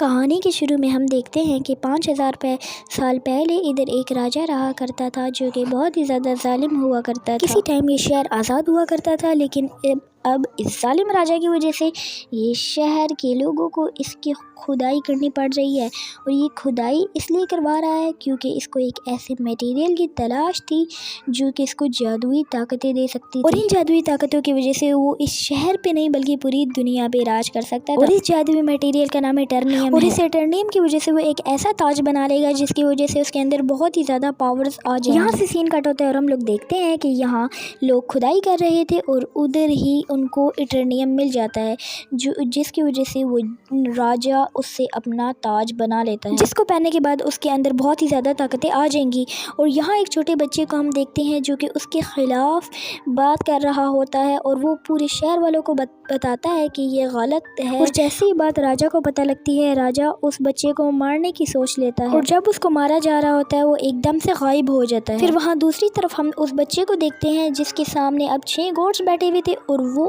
कहानी के शुरू में हम देखते हैं कि 5000 साल पहले इधर एक राजा रहा करता था जो कि बहुत ही ज़्यादा जालिम हुआ करता था। किसी टाइम ये शहर आज़ाद हुआ करता था, लेकिन अब इस जालिम राजा की वजह से ये शहर के लोगों को इसकी खुदाई करनी पड़ रही है। और ये खुदाई इसलिए करवा रहा है क्योंकि इसको एक ऐसे मटेरियल की तलाश थी जो कि इसको जादुई ताकतें दे सकती थी। और इन जादुई ताकतों की वजह से वो इस शहर पे नहीं बल्कि पूरी दुनिया पे राज कर सकता था। और इस जादुई मटेरियल का नाम एटर्नियम और इस एटर्नियम की वजह से वो एक ऐसा ताज बना लेगा जिसकी वजह से उसके अंदर बहुत ही ज़्यादा पावर्स आ जाएंगे। यहाँ से सीन कट होता है और हम लोग देखते हैं कि यहाँ लोग खुदाई कर रहे थे और उधर ही उनको एटर्नियम मिल जाता है जिसकी वजह से वो राजा उससे अपना ताज बना लेता है, जिसको पहनने के बाद उसके अंदर बहुत ही ज़्यादा ताकतें आ जाएंगी। और यहाँ एक छोटे बच्चे को हम देखते हैं जो कि उसके ख़िलाफ़ बात कर रहा होता है और वो पूरे शहर वालों को बताता है कि ये गलत है। और जैसे ही बात राजा को पता लगती है, राजा उस बच्चे को मारने की सोच लेता है और जब उसको मारा जा रहा होता है वो एकदम से गायब हो जाता है। फिर वहाँ दूसरी तरफ हम उस बच्चे को देखते हैं जिसके सामने अब 6 गोट्स बैठे हुए थे और वो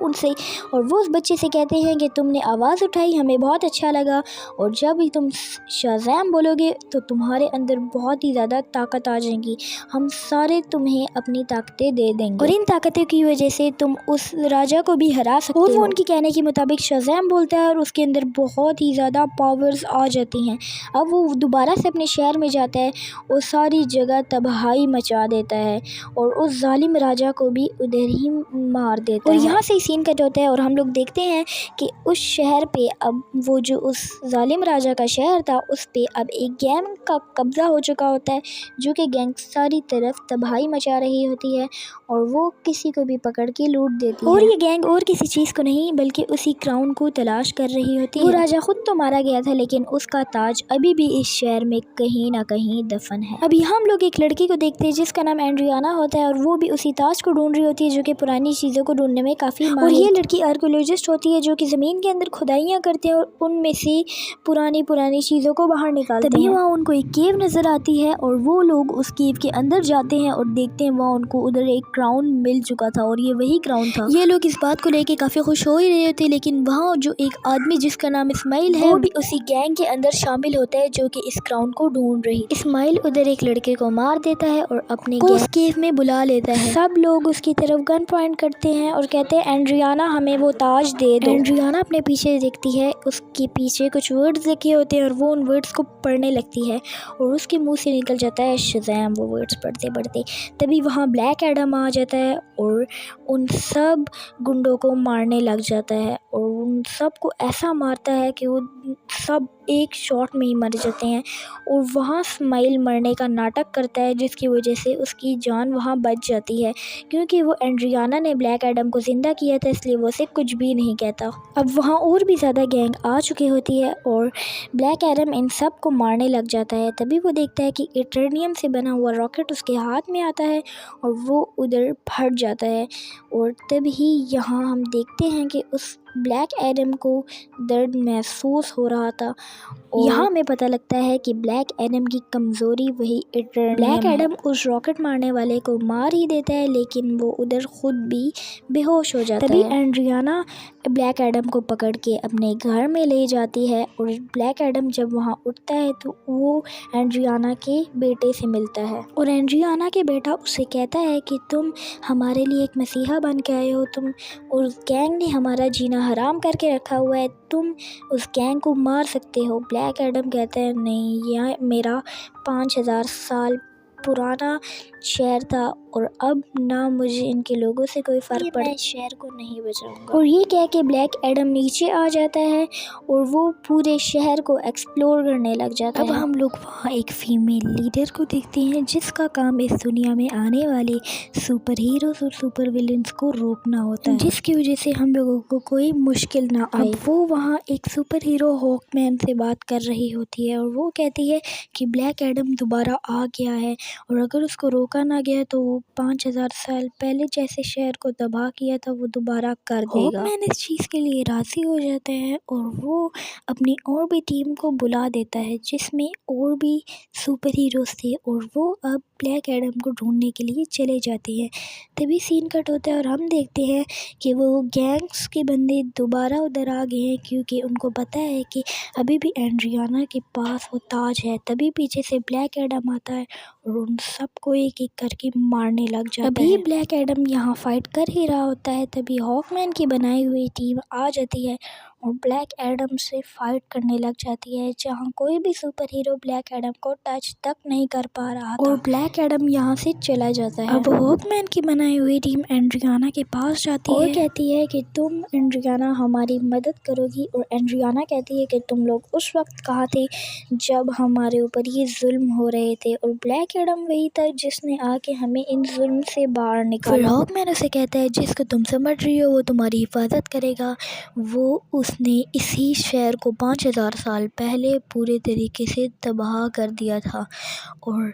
उस बच्चे से कहते हैं कि तुमने आवाज़ उठाई, हमें बहुत अच्छा लगा, और जब भी तुम शाज़ैम बोलोगे तो तुम्हारे अंदर बहुत ही ज़्यादा ताकत आ जाएगी, हम सारे तुम्हें अपनी ताकतें दे देंगे और इन ताकतों की वजह से तुम उस राजा को भी हरा सकते हो। वो उनके कहने के मुताबिक शाज़ैम बोलता है और उसके अंदर बहुत ही ज़्यादा पावर्स आ जाती हैं। अब वो दोबारा से अपने शहर में जाता है और सारी जगह तबाही मचा देता है और उस जालिम राजा को भी उधर ही मार देता है। और यहाँ से सीन कट होता है और हम लोग देखते हैं कि उस शहर पे अब वो जो उस जालिम राजा का शहर था उस पे अब एक गैंग का कब्जा हो चुका होता है जो कि गैंग सारी तरफ तबाही मचा रही होती है और वो किसी को भी पकड़ के लूट देती है। और ये गैंग और किसी चीज़ को नहीं बल्कि उसी क्राउन को तलाश कर रही होती है। वो राजा खुद तो मारा गया था लेकिन उसका ताज अभी भी इस शहर में कहीं ना कहीं दफन है। अभी हम लोग एक लड़की को देखते हैं जिसका नाम एंड्रियाना होता है और वो भी उसी ताज को ढूंढ रही होती है जो कि पुरानी चीज़ों को ढूंढने में काफ़ी माहिर। और ये लड़की आर्कियोलॉजिस्ट होती है जो कि ज़मीन के अंदर खुदाइयाँ करते हैं और उनमें से पुरानी चीज़ों को बाहर निकालते हैं। तभी वहाँ उनको एक केव नज़र आती है और वो लोग उस केव के अंदर जाते हैं और देखते हैं वहाँ उनको उधर एक क्राउन मिल चुका था और ये वही क्राउन था। ये लोग इस बात को लेके काफ़ी खुश हो ही रहे होते, लेकिन वहाँ जो एक आदमी जिसका नाम इस्माइल है वो भी उसी गैंग के अंदर शामिल होता है जो कि इस क्राउन को ढूंढ रही। इस्माइल उधर एक लड़के को मार देता है और अपने उस केव में बुला लेता है। सब लोग उसकी तरफ गन पॉइंट करते हैं और कहते हैं एंड्रियाना हमें वो ताज दे दो। एंड्रियाना अपने पीछे देखती है, उसके पीछे कुछ वर्ड्स लिखे होते हैं और वो उन वर्ड्स को पढ़ने लगती है और उसके मुंह से निकल जाता है शाज़ैम वो वर्ड्स पढ़ते पढ़ते। तभी वहाँ ब्लैक एडम आ जाता है और उन सब गुंडों को मारने लग जाता है और उन सब को ऐसा मारता है कि वो सब एक शॉट में ही मर जाते हैं। और वहाँ इस्माइल मरने का नाटक करता है जिसकी वजह से उसकी जान वहाँ बच जाती है क्योंकि वो एंड्रियाना ने ब्लैक एडम को ज़िंदा किया था, इसलिए वो उसे कुछ भी नहीं कहता। अब वहाँ और भी ज़्यादा गैंग आ चुकी होती है और ब्लैक एडम इन सब को मारने लग जाता है। तभी वो देखता है कि एटर्नियम से बना हुआ रॉकेट उसके हाथ में आता है और वो उधर फट जाता है। और तभी यहाँ हम देखते हैं कि उस ब्लैक एडम को दर्द महसूस हो रहा था। यहाँ हमें पता लगता है कि ब्लैक एडम की कमज़ोरी वही एटर्नियम। ब्लैक एडम उस रॉकेट मारने वाले को मार ही देता है लेकिन वो उधर खुद भी बेहोश हो जाता है। तभी एंड्रियाना ब्लैक एडम को पकड़ के अपने घर में ले जाती है और ब्लैक एडम जब वहाँ उठता है तो वो एंड्रियाना के बेटे से मिलता है और एंड्रियाना के बेटा उसे कहता है कि तुम हमारे लिए एक मसीहा बन के आए हो, तुम उस गैंग ने हमारा जीना हराम करके रखा हुआ है, तुम उस गैंग को मार सकते हो। ब्लैक एडम कहता है नहीं, यह मेरा 5000 साल पुराना शहर था और अब ना मुझे इनके लोगों से कोई फ़र्क पड़ता, मैं इस शहर को नहीं बचाऊंगा। और ये कह के ब्लैक एडम नीचे आ जाता है और वो पूरे शहर को एक्सप्लोर करने लग जाता है। अब हम लोग वहाँ एक फीमेल लीडर को देखते हैं जिसका काम इस दुनिया में आने वाले सुपर हीरोज़ और सुपर विलेंस को रोकना होता है, जिसकी वजह से हम लोगों को कोई मुश्किल ना आए। वो वहाँ एक सुपर हीरो हॉकमैन से बात कर रही होती है और वो कहती है कि ब्लैक एडम दोबारा आ गया है और अगर उसको रोका ना गया तो वो 5000 साल पहले जैसे शहर को तबाह किया था वो दोबारा कर देगा। हॉकमैन इस चीज़ के लिए राज़ी हो जाते हैं और वो अपनी और भी टीम को बुला देता है जिसमें और भी सुपर हीरोज़ थे और वो अब ब्लैक एडम को ढूंढने के लिए चले जाते हैं। तभी सीन कट होता है और हम देखते हैं कि वो गैंग्स के बंदे दोबारा उधर आ गए हैं क्योंकि उनको पता है कि अभी भी एंड्रियाना के पास वो ताज है। तभी पीछे से ब्लैक एडम आता है और उन सबको एक एक करके मारने लग जाता है। अभी ब्लैक एडम यहाँ फाइट कर ही रहा होता है तभी हॉकमैन की बनाई हुई टीम आ जाती है और ब्लैक एडम से फाइट करने लग जाती है जहाँ कोई भी सुपर हीरो ब्लैक एडम को टच तक नहीं कर पा रहा था और ब्लैक एडम यहाँ से चला जाता है। अब हॉकमैन की बनाई हुई टीम एंड्रियाना के पास जाती है और कहती है कि तुम एंड्रियाना हमारी मदद करोगी और एंड्रियाना कहती है कि तुम लोग उस वक्त कहाँ थे जब हमारे ऊपर ये जुल्म हो रहे थे और ब्लैक एडम वही था जिसने आके हमें इन जुल्म से बाहर निकाला। फिर हॉकमैन उसे कहता है जिसको तुम समझ रही हो वो तुम्हारी हिफाजत करेगा। वो उसने इसी शहर को 5000 साल पहले पूरे तरीके से तबाह कर दिया था और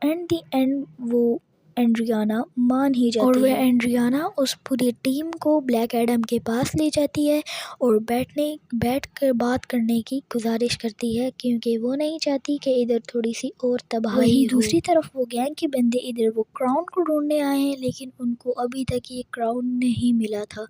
एट द एंड वो एंड्रियाना मान ही जाती है और वह एंड्रियाना उस पूरी टीम को ब्लैक एडम के पास ले जाती है और बैठकर बात करने की गुजारिश करती है क्योंकि वो नहीं चाहती कि इधर थोड़ी सी और तबाही हो। दूसरी तरफ वो गैंग के बंदे इधर वो क्राउन को ढूंढने आए हैं लेकिन उनको अभी तक ये क्राउन नहीं मिला था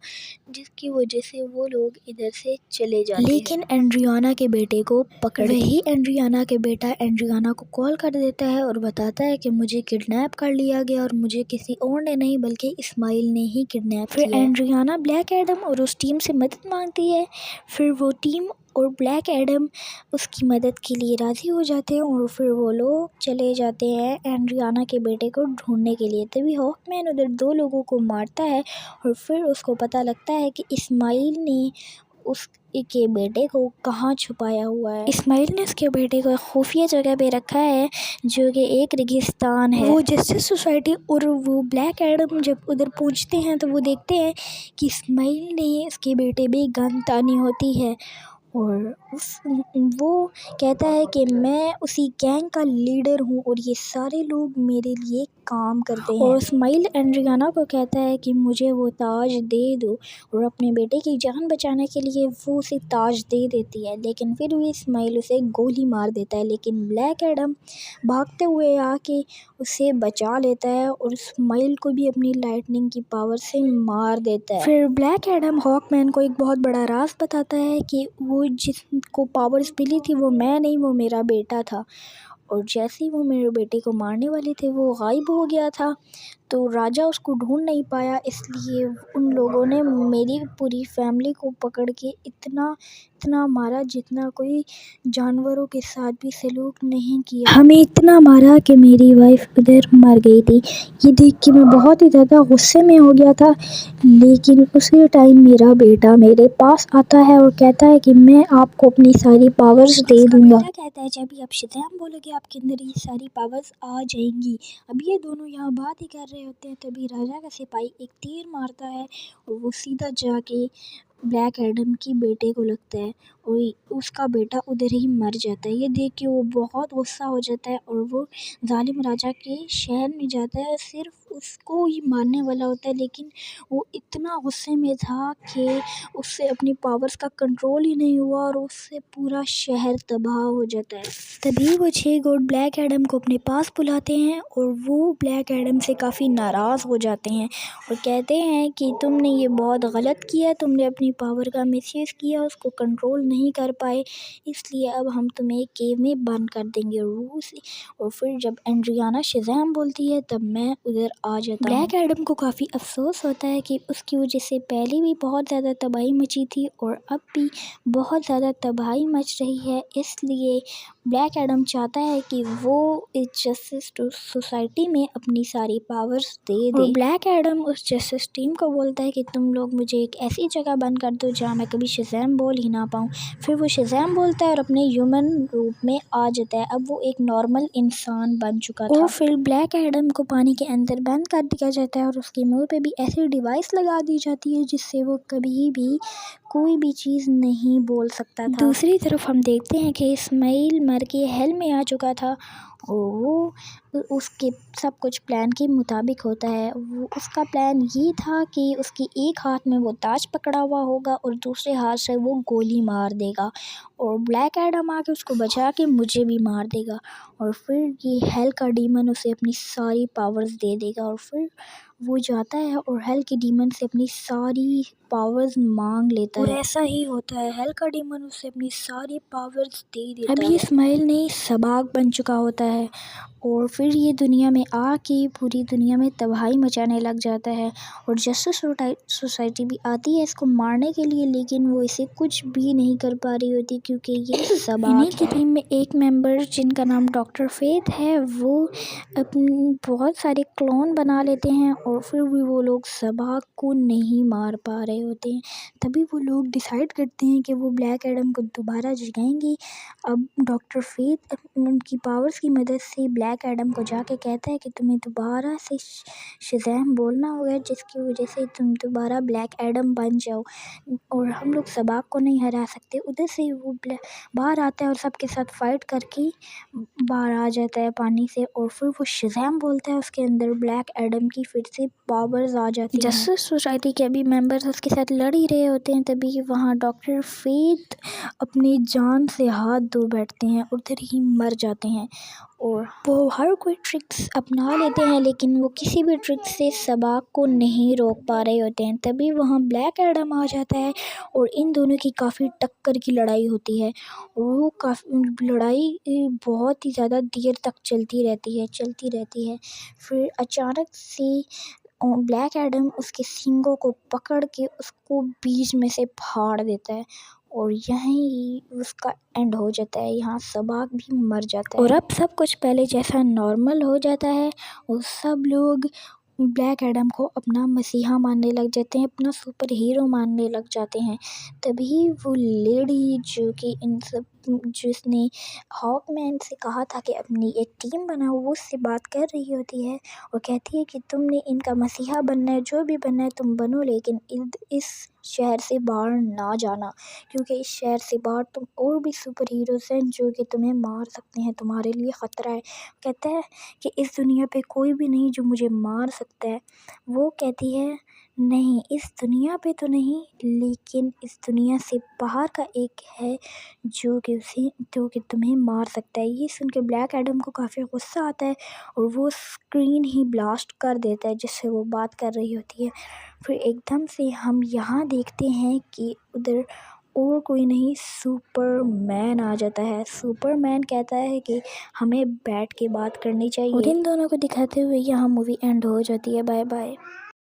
जिसकी वजह से वो लोग इधर से चले जाते हैं। लेकिन एंड्रियाना के बेटे को पकड़ वही एंड्रियाना के बेटा एंड्रियाना को कॉल कर देता है और बताता है कि मुझे किडनैप कर लिया गया और मुझे किसी और ने नहीं बल्कि इस्माइल ने ही किडनैप किया। फिर एंड्रियाना ब्लैक एडम और उस टीम से मदद मांगती है। फिर वो टीम और ब्लैक एडम उसकी मदद के लिए राज़ी हो जाते हैं और फिर वो लोग चले जाते हैं एंड्रियाना के बेटे को ढूंढने के लिए। तभी हॉकमैन उधर 2 लोगों को मारता है और फिर उसको पता लगता है कि इस्माइल ने उसके बेटे को कहाँ छुपाया हुआ है। इस्माइल ने उसके बेटे को एक खुफिया जगह पे रखा है जो कि एक रेगिस्तान है। वो जस्टिस सोसाइटी और वो ब्लैक एडम जब उधर पहुँचते हैं तो वो देखते हैं कि इस्माइल ने उसके बेटे पे गन तानी होती है और वो कहता है कि मैं उसी गैंग का लीडर हूँ और ये सारे लोग मेरे लिए काम करते हैं। और इस्माइल एंड्रियाना को कहता है कि मुझे वो ताज दे दो और अपने बेटे की जान बचाने के लिए वो उसे ताज दे देती है लेकिन फिर भी इस्माइल उसे गोली मार देता है। लेकिन ब्लैक एडम भागते हुए आके उसे बचा लेता है और इस्माइल को भी अपनी लाइटनिंग की पावर से मार देता है। फिर ब्लैक एडम हॉकमैन को एक बहुत बड़ा राज बताता है कि वो जिसको पावर्स मिली थी वो मैं नहीं वो मेरा बेटा था और जैसे ही वो मेरे बेटे को मारने वाले थे वो गायब हो गया था तो राजा उसको ढूंढ नहीं पाया इसलिए उन लोगों ने मेरी पूरी फैमिली को पकड़ के इतना मारा जितना कोई जानवरों के साथ भी सलूक नहीं किया। हमें इतना मारा कि मेरी वाइफ उधर मर गई थी। ये देख के मैं बहुत ही ज़्यादा गुस्से में हो गया था लेकिन उसी टाइम मेरा बेटा मेरे पास आता है और कहता है कि मैं आपको अपनी सारी पावर्स दे दूंगा। बेटा कहता है जब भी आप शज़ैम बोलोगे आपके अंदर ये सारी पावर्स आ जाएंगी। अब ये दोनों यहाँ बात ही कर रहे होते हैं तभी राजा का सिपाही एक तीर मारता है और वो सीधा जाके ब्लैक एडम की बेटे को लगता है और उसका बेटा उधर ही मर जाता है। ये देख के वो बहुत गुस्सा हो जाता है और वो जालिम राजा के शहर में जाता है सिर्फ उसको ही मारने वाला होता है लेकिन वो इतना गुस्से में था कि उससे अपनी पावर्स का कंट्रोल ही नहीं हुआ और उससे पूरा शहर तबाह हो जाता है। तभी वो 6 गोट ब्लैक एडम को अपने पास बुलाते हैं और वो ब्लैक एडम से काफ़ी नाराज़ हो जाते हैं और कहते हैं कि तुमने ये बहुत गलत किया, तुमने अपनी पावर का मिसयूज़ किया, उसको कंट्रोल नहीं कर पाए इसलिए अब हम तुम्हें एक केव में बंद कर देंगे। और फिर जब एंड्रियाना शज़ैम बोलती है तब मैं उधर आ जाता हूँ। ब्लैक एडम को काफ़ी अफसोस होता है कि उसकी वजह से पहले भी बहुत ज़्यादा तबाही मची थी और अब भी बहुत ज़्यादा तबाही मच रही है इसलिए ब्लैक एडम चाहता है कि वो इस जस्टिस सोसाइटी में अपनी सारी पावर्स दे दे। और ब्लैक एडम उस जस्टिस टीम को बोलता है कि तुम लोग मुझे एक ऐसी जगह बंद कर दो जहाँ मैं कभी शज़ैम बोल ही ना पाऊँ। फिर वो शज़ैम बोलता है और अपने ह्यूमन रूप में आ जाता है। अब वो एक नॉर्मल इंसान बन चुका था। और फिर ब्लैक एडम को पानी के अंदर बंद कर दिया जाता है और उसके मुंह पे भी ऐसी डिवाइस लगा दी जाती है जिससे वो कभी भी कोई भी चीज़ नहीं बोल सकता था। दूसरी तरफ हम देखते हैं कि इस्माइल मर के हेल में आ चुका था और वो उसके सब कुछ प्लान के मुताबिक होता है। वो उसका प्लान ये था कि उसकी एक हाथ में वो ताज पकड़ा हुआ होगा और दूसरे हाथ से वो गोली मार देगा और ब्लैक एडम आके उसको बचा के मुझे भी मार देगा और फिर ये हेल का डीमन उसे अपनी सारी पावर्स दे देगा और फिर वो जाता है और हेल के डीमन से अपनी सारी पावर्स मांग लेता है और ऐसा ही होता है। हेल का डीमन उसे अपनी सारी पावर्स दे देता है। अब ये इस्माइल नहीं सबाक बन चुका होता है और फिर ये दुनिया में आके पूरी दुनिया में तबाही मचाने लग जाता है और जस्टिस सोसाइटी भी आती है इसको मारने के लिए, लेकिन वो इसे कुछ भी नहीं कर पा रही होती क्योंकि ये सबाक इन्हीं की टीम में एक मेंबर जिनका नाम डॉक्टर फेथ है वो अपनी बहुत सारे क्लोन बना लेते हैं और फिर भी वो लोग सबाक को नहीं मार पा रहे होते हैं। तभी वो लोग डिसाइड करते हैं कि वो ब्लैक एडम को दोबारा जगाएंगे। अब डॉक्टर फेथ उनकी पावर्स की मदद से ब्लैक एडम को जाके कहता है कि तुम्हें दोबारा से शज़ैम बोलना होगा जिसकी वजह से तुम दोबारा ब्लैक एडम बन जाओ और हम लोग सबाक को नहीं हरा सकते। उधर से वो बाहर आता है और सबके साथ फाइट करके बाहर आ जाता है पानी से और फिर वो शज़ैम बोलता है, उसके अंदर ब्लैक एडम की फिर से पावर्स आ जाती हैं। जस्टिस सोसाइटी के अभी मेंबर्स उसके साथ लड़ ही रहे होते हैं तभी वहाँ डॉक्टर फेथ अपनी जान से हाथ धो बैठते हैं, उधर ही मर जाते हैं और वो हर कोई ट्रिक्स अपना लेते हैं लेकिन वो किसी भी ट्रिक से सबाक को नहीं रोक पा रहे होते हैं। तभी वहाँ ब्लैक एडम आ जाता है और इन दोनों की काफ़ी टक्कर की लड़ाई होती है और वो काफ़ी लड़ाई बहुत ही ज़्यादा देर तक चलती रहती है। फिर अचानक से ब्लैक एडम उसके सींगों को पकड़ के उसको बीच में से फाड़ देता है और यहीं उसका एंड हो जाता है। यहाँ सबाक भी मर जाता है और अब सब कुछ पहले जैसा नॉर्मल हो जाता है और सब लोग ब्लैक एडम को अपना मसीहा मानने लग जाते हैं, अपना सुपर हीरो मानने लग जाते हैं। तभी वो लेडी जो कि इन सब जिसने हॉकमैन से कहा था कि अपनी एक टीम बनाओ, वो उससे बात कर रही होती है और कहती है कि तुमने इनका मसीहा बनना है, जो भी बनना है तुम बनो, लेकिन इस शहर से बाहर ना जाना क्योंकि इस शहर से बाहर तुम और भी सुपर हीरोज़ हैं जो कि तुम्हें मार सकते हैं, तुम्हारे लिए ख़तरा है। कहता है कि इस दुनिया पे कोई भी नहीं जो मुझे मार सकता है। वो कहती है नहीं, इस दुनिया पे तो नहीं, लेकिन इस दुनिया से बाहर का एक है जो कि तुम्हें मार सकता है। ये सुन के ब्लैक एडम को काफ़ी गुस्सा आता है और वो स्क्रीन ही ब्लास्ट कर देता है जिससे वो बात कर रही होती है। फिर एकदम से हम यहाँ देखते हैं कि उधर और कोई नहीं, सुपरमैन आ जाता है। सुपरमैन कहता है कि हमें बैठ के बात करनी चाहिए और इन दोनों को दिखाते हुए यहाँ मूवी एंड हो जाती है। Bye bye.